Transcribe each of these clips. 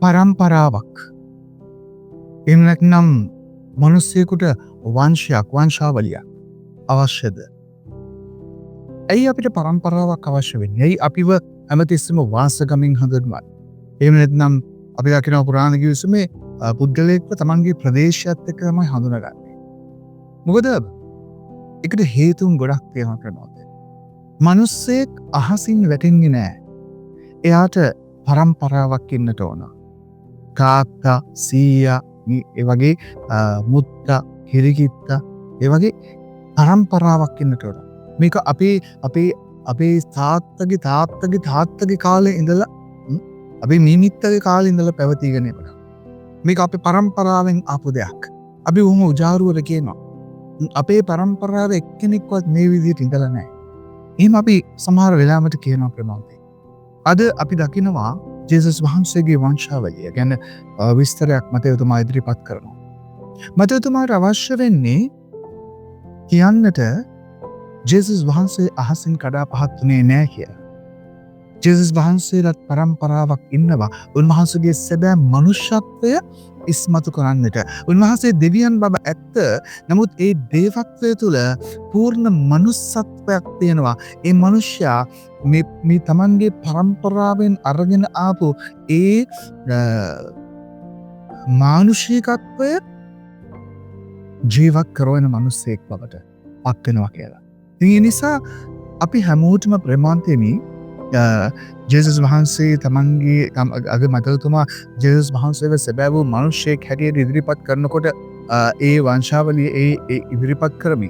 පරම්පරාවක්. එහෙම නැත්නම් මිනිස්සෙකුට වංශාවලියක් අවශ්‍යද? ඇයි අපිට පරම්පරාවක් අවශ්‍ය වෙන්නේ? ඇයි අපිව හැමතිස්සෙම වාසගමින් හඳුන්වන්නේ? එහෙම නැත්නම් අපි දකිනවා පුරාණ කිවිසුමේ පුද්ගලයෙක්ව තමන්ගේ ප්‍රදේශයත් එක්ක තමයි හඳුනගන්නේ. මොකද ඒකට හේතුන් ගොඩක් තියෙනවා කරනවාද? මිනිස්සෙක් අහසින් වැටෙන්නේ නැහැ. එයාට පරම්පරාවක් ඉන්නට ඕන. තාත්තා, සීයා, ඒ වගේ මුත්තා, හිරිකිත්තා, ඒ වගේ පරම්පරාවක් ඉන්නට ඕන. මේක අපේ තාත්තගේ කාලේ ඉඳලා අපේ මිනිත්තගේ කාලේ ඉඳලා පැවතීගෙන එනවා. මේක අපේ පරම්පරාවෙන් ආපු දෙයක්. අපි උහුම උජාරුවට කියනවා. අපේ පරම්පරාවේ එක්කෙනෙක්වත් මේ විදිහට ඉඳලා නැහැ. එහෙනම් අපි සමහර වෙලාවට කියනවා ප්‍රමාණය. අද අපි දකිනවා ජේසුස් වහන්සේගේ වංශාවලිය ගැන විස්තරයක් මතයතුමා ඉදිරිපත් කරනවා. මතයතුමාට අවශ්‍ය වෙන්නේ කියන්නට ජේසුස් වහන්සේ අහසින් කඩා පහත් වුණේ නැහැ කියලා. ජේසුස් වහන්සේට පරම්පරාවක් ඉන්නවා. උන්වහන්සේගේ සැබෑ මනුෂ්‍යත්වය ඉස්මතු කරන්නට. උන්වහන්සේ දෙවියන් බව ඇත්ත. නමුත් ඒ දේවත්වය තුළ පූර්ණ මනුස්සත්වයක් තියෙනවා. ඒ මනුෂ්‍යයා මේ තමන්ගේ පරම්පරාවෙන් අරගෙන ආපු ඒ මානුෂිකත්වය ජීවත් කරවන මනුස්සයෙක් බවට පත්වෙනවා කියලා. ඒ නිසා අපි හැමෝටම ප්‍රමාන්තයමි ජේසුස් වහන්සේ තමන්ගේ අග මතතුමා ජේසුස් වහන්සේව සැබෑ වූ මනුෂ්‍යයෙක් හැටියට ඉදිරිපත් කරනකොට ඒ වංශාවලිය ඒ ඉදිරිපත් කරමි.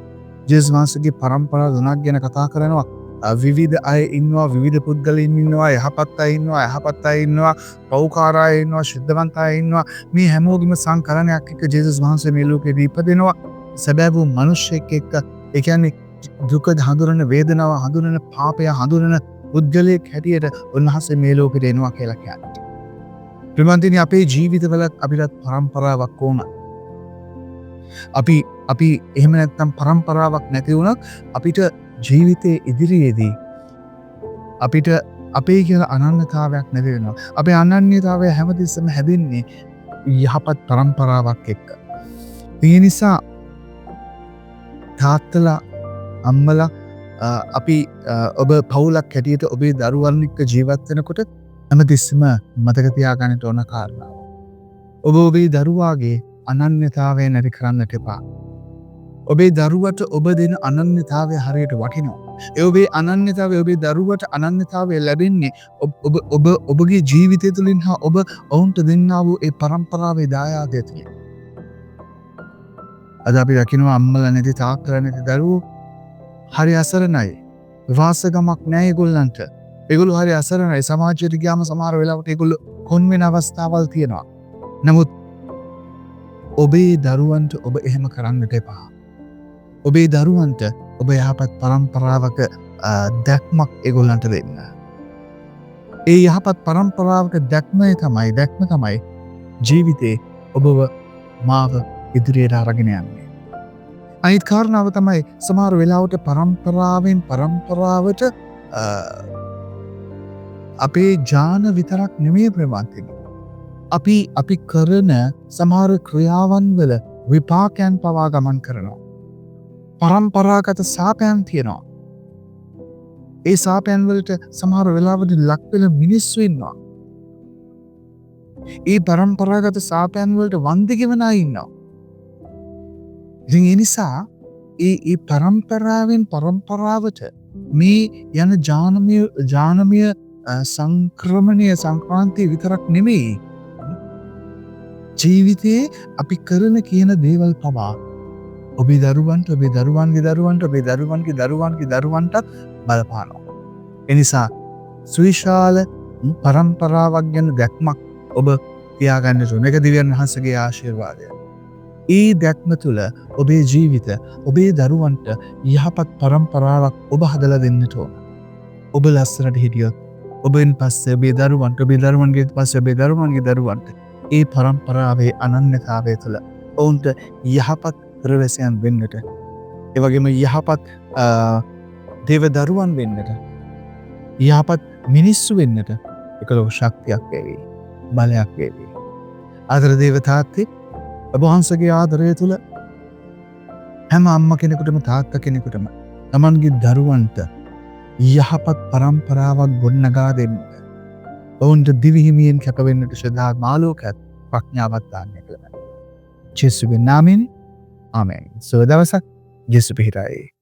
ජේසුස් වහන්සේගේ පරම්පරාව තුනක් ගැන කතා කරනවා. විවිධ අය ඉන්නවා, විවිධ පුද්ගලයන් ඉන්නවා, යහපත් අය ඉන්නවා, අයහපත් අය ඉන්නවා, පෞකාර අය ඉන්නවා, ශුද්ධවන්ත අය ඉන්නවා. මේ හැමෝගෙම සංකලනයක් එක්ක ජේසුස් වහන්සේ මේ ලෝකෙදී ඉපදෙනවා. සැබෑ වූ මනුෂ්‍යයෙක් එක්ක, ඒ කියන්නේ දුක හඳුනන, වේදනාව හඳුනන, පාපය හඳුනන පුද්ගලයෙක් හැටියට උන්වහන්සේ මේ ලෝකෙට එනවා කියලා කියන්නේ. ප්‍රමාන්තිනි අපේ ජීවිතවලත් අපිට පරම්පරාවක් ඕන. අපි එහෙම නැත්නම් පරම්පරාවක් නැති වුණත් අපිට ජීවිතයේ ඉදිරියේදී අපිට අපේ කියලා අනන්‍යතාවයක් නැති වෙනවා. අපේ අනන්‍යතාවය හැමතිස්සෙම හැදෙන්නේ යහපත් පරම්පරාවක් එක්ක. ඒ නිසා තාත්තලා, අම්මලා අපි ඔබ පවුලක් හැටියට ඔබේ දරුවන් එක්ක ජීවත් වෙනකොට හැමතිස්සෙම මතක තියාගන්නට ඕන කාරණාව. ඔබ ඔබේ දරුවාගේ අනන්‍යතාවය නැති කරන්නට එපා. ඔබේ දරුවට ඔබ දෙන අනන්‍යතාවය හරියට වටිනවා. ඔබේ අනන්‍යතාවය, ඔබේ දරුවට අනන්‍යතාවය ලැබෙන්නේ ඔබගේ ජීවිතය තුළින් හා ඔබ ඔවුන්ට දෙන්නා වූ ඒ පරම්පරාවේ දායාදය තුළින්. අද අපි දකිනවා අම්මලා නැති, තාත්තලා නැති දරුවෝ හරි අසරණයි. වාසගමක් නැහැ ඒගොල්ලන්ට. ඒගොල්ලෝ හරි අසරණයි. සමාජයට ගියාම සමහර වෙලාවට ඒගොල්ලෝ කොන් වෙන අවස්ථාවල් තියෙනවා. නමුත් ඔබේ දරුවන්ට ඔබ එහෙම කරන්නට එපා. ඔබේ දරුවන්ට ඔබ යහපත් පරම්පරාවක දැක්මක් ඒගොල්ලන්ට දෙන්න. ඒ යහපත් පරම්පරාවක දැක්ම තමයි ජීවිතේ ඔබව මාව ඉදිරියට අරගෙන යන්නේ. අනිත් කාරණාව තමයි සමහර වෙලාවට පරම්පරාවෙන් පරම්පරාවට අපේ ඥාන විතරක් නෙමෙයි ප්‍රමාන්තිනි. අපි කරන සමහර ක්‍රියාවන් වල විපාකයන් පවා ගමන් කරනවා. පරම්පරාගත සාපයන් තියෙනවා. ඒ සාපයන් වලට සමහර වෙලාවට ලක් වෙලා මිනිස්සු ඉන්නවා. ඒ පරම්පරාගත සාපයන් වලට වන්දි ගෙවන අය ඉන්නවා. ඉතින් ඒ නිසා ඒ පරම්පරාවෙන් පරම්පරාවට මේ යන ජානමය සංක්‍රමණය සංක්‍රාන්තිය විතරක් නෙමෙයි. ජීවිතයේ අපි කරන කියන දේවල් පවා ඔබේ දරුවන්ට, ඔබේ දරුවන්ගේ දරුවන්ට, ඔබේ දරුවන්ගේ දරුවන්ගේ දරුවන්ටත් බලපානවා. එනිසා සුවිශාල පරම්පරාවක් ගැන දැක්මක් ඔබ තියාගන්නට ඕන. මේක දෙවියන් වහන්සේගේ ආශිර්වාදය. ඒ දැක්ම තුළ ඔබේ ජීවිත, ඔබේ දරුවන්ට යහපත් පරම්පරාවක් ඔබ හදලා දෙන්නට ඕන. ඔබ ලස්සනට හිටියොත් ඔබෙන් පස්සේ ඔබේ දරුවන්ට, ඔබේ දරුවන්ගේ පස්සේ ඔබේ දරුවන්ගේ දරුවන්ට ඒ පරම්පරාවේ අනන්‍යතාවය තුළ ඔවුන්ට යහපත් පුරවැසියන් වෙන්නට, ඒ වගේම යහපත් දේව දරුවන් වෙන්නට, යහපත් මිනිස්සු වෙන්නට එකලෝ ශක්තියක් ලැබෙයි. බලයක් වේවි. ආදර දේවතාත්තේ ඔබ වහන්සේගේ ආදරය තුළ හැම අම්ම කෙනෙකුටම තාත්ත කෙනෙකුටම තමන්ගේ දරුවන්ට යහපත් පරම්පරාවක් ගොඩනගා දෙන්න. ඔවුන්ට දිවිහිමියෙන් කැපවෙන්නට ශ්‍රද්ධා මාලෝකත් ප්‍රඥාවත් දානය කළා. ජේසුගේ නාමයෙන් ආමෙන්. සුබ දවසක්. ජේසු පිහිටයි.